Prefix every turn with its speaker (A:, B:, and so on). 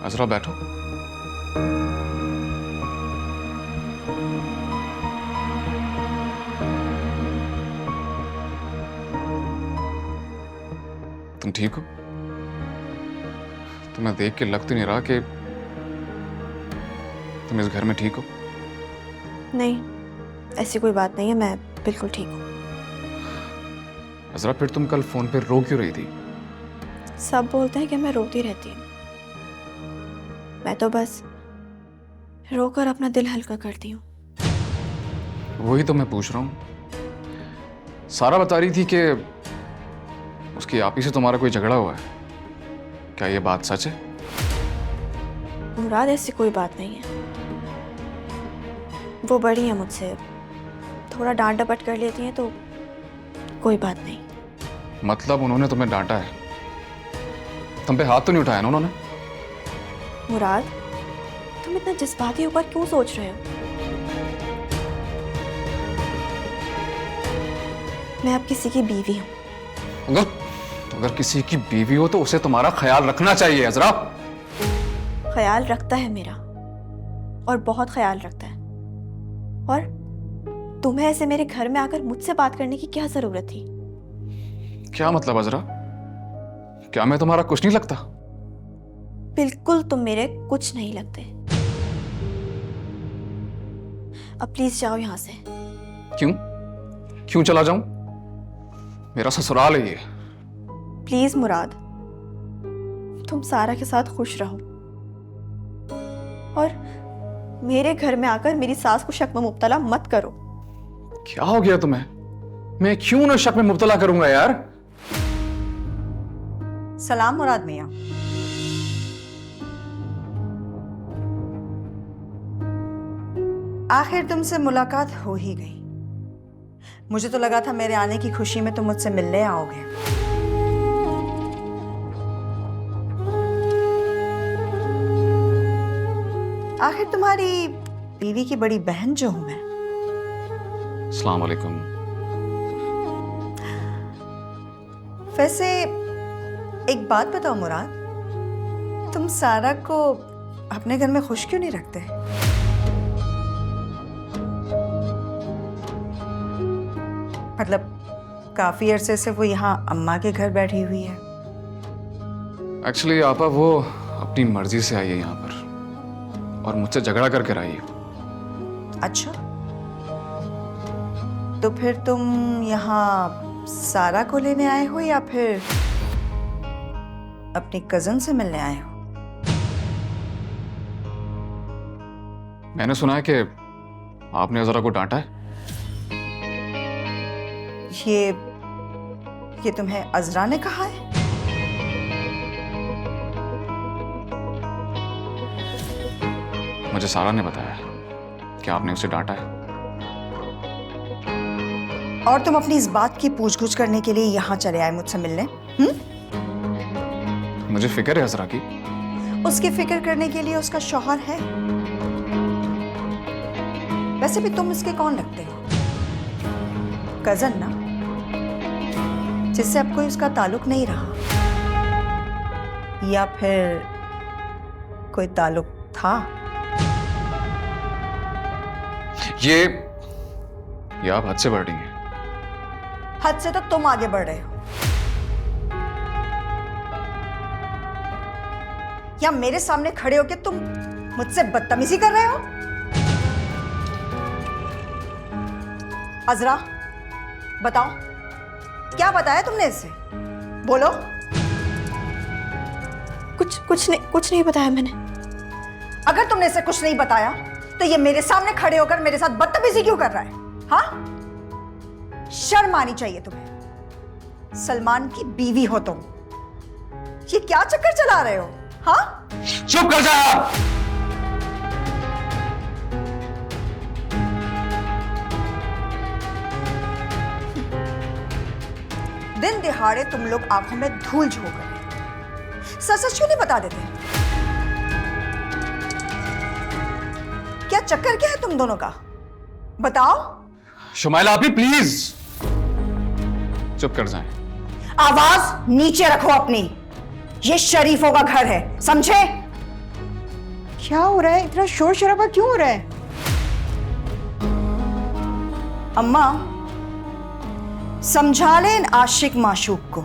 A: अजरा बैठो। तुम ठीक हो? तुम्हें देख के लग तो नहीं रहा कि तुम इस घर में ठीक हो?
B: नहीं, ऐसी कोई बात नहीं है, मैं बिल्कुल ठीक हूँ।
A: अजरा, फिर तुम कल फोन पे रो क्यों रही थी?
B: सब बोलते हैं कि मैं रोती रहती हूँ, मैं तो बस रोकर अपना दिल हल्का करती हूँ।
A: वही तो मैं पूछ रहा हूँ। सारा बता रही थी कि उसकी आपी से तुम्हारा कोई झगड़ा हुआ है। क्या ये बात सच है?
B: मुराद, ऐसी कोई बात नहीं है। वो बड़ी है मुझसे, थोड़ा डांट डपट कर लेती हैं तो कोई बात नहीं।
A: मतलब उन्होंने तुम्हें डांटा है? तुम पे हाथ तो नहीं उठाया ना उन्होंने?
B: मुराद, तुम इतना जज्बाती होकर क्यों सोच रहे हो? मैं अब किसी की बीवी हूँ।
A: अगर किसी की बीवी हो तो उसे तुम्हारा ख्याल रखना चाहिए अजरा।
B: ख्याल रखता है मेरा, और बहुत ख्याल रखता है। और तुम्हें ऐसे मेरे घर में आकर मुझसे बात करने की क्या जरूरत थी?
A: क्या मतलब अजरा? क्या मैं तुम्हारा कुछ नहीं लगता?
B: बिल्कुल तुम मेरे कुछ नहीं लगते। अब प्लीज जाओ यहां से।
A: क्यों? क्यों चला जाऊं? मेरा ससुराल है ये।
B: प्लीज मुराद, तुम सारा के साथ खुश रहो, और मेरे घर में आकर मेरी सास को शक में मुब्तला मत करो।
A: क्या हो गया तुम्हें? मैं क्यों ना शक में मुब्तला करूंगा यार?
C: सलाम मुराद मियां। आखिर तुमसे मुलाकात हो ही गई। मुझे तो लगा था मेरे आने की खुशी में तुम मुझसे मिलने आओगे। आखिर तुम्हारी बीवी की बड़ी बहन जो हूं मैं।
A: अस्सलाम वालेकुम।
C: वैसे एक बात बताओ मुराद, तुम सारा को अपने घर में खुश क्यों नहीं रखते? मतलब काफी अरसे से वो यहाँ अम्मा के घर बैठी हुई है।
A: एक्चुअली आपा वो अपनी मर्जी से आई है यहाँ पर, और मुझसे झगड़ा करके आई है।
C: अच्छा, तो फिर तुम यहाँ सारा को लेने आए हो या फिर अपनी कजन से मिलने आए हो?
A: मैंने सुना है कि आपने अजरा को डांटा है।
C: ये तुम्हें अजरा ने कहा है?
A: मुझे सारा ने बताया कि आपने उसे डांटा है।
C: और तुम अपनी इस बात की पूछगछ करने के लिए यहाँ चले आए मुझसे मिलने?
A: मुझे फिक्र है अजरा की।
C: उसकी फिक्र करने के लिए उसका शौहर है। वैसे भी तुम इसके कौन लगते हो? कजन ना, जिससे अब कोई उसका ताल्लुक नहीं रहा, या फिर कोई ताल्लुक था?
A: ये आप हद से बढ़ रही हैं।
C: हद से तो तुम आगे बढ़ रहे हो। या मेरे सामने खड़े होकर तुम मुझसे बदतमीजी कर रहे हो? अजरा, बताओ, क्या बताया तुमने इससे? बोलो।
B: कुछ नहीं बताया मैंने।
C: अगर तुमने इसे कुछ नहीं बताया तो ये मेरे सामने खड़े होकर मेरे साथ बदतमीजी क्यों कर रहा है? हाँ, शर्म आनी चाहिए तुम्हें। सलमान की बीवी हो तुम। ये क्या चक्कर चला रहे हो? हाँ,
A: चुप कर जा।
C: दिन दिहाड़े तुम लोग आंखों में धूल झोंक रहे हो। सच क्यों नहीं बता देते? क्या चक्कर क्या है तुम दोनों का? बताओ।
A: शुमाइला आपी प्लीज चुप कर जाएं।
C: आवाज नीचे रखो अपनी। ये शरीफों का घर है, समझे? क्या हो रहा है? इतना शोर शराबा क्यों हो रहा है? अम्मा, समझा ले इन आशिक माशूक को।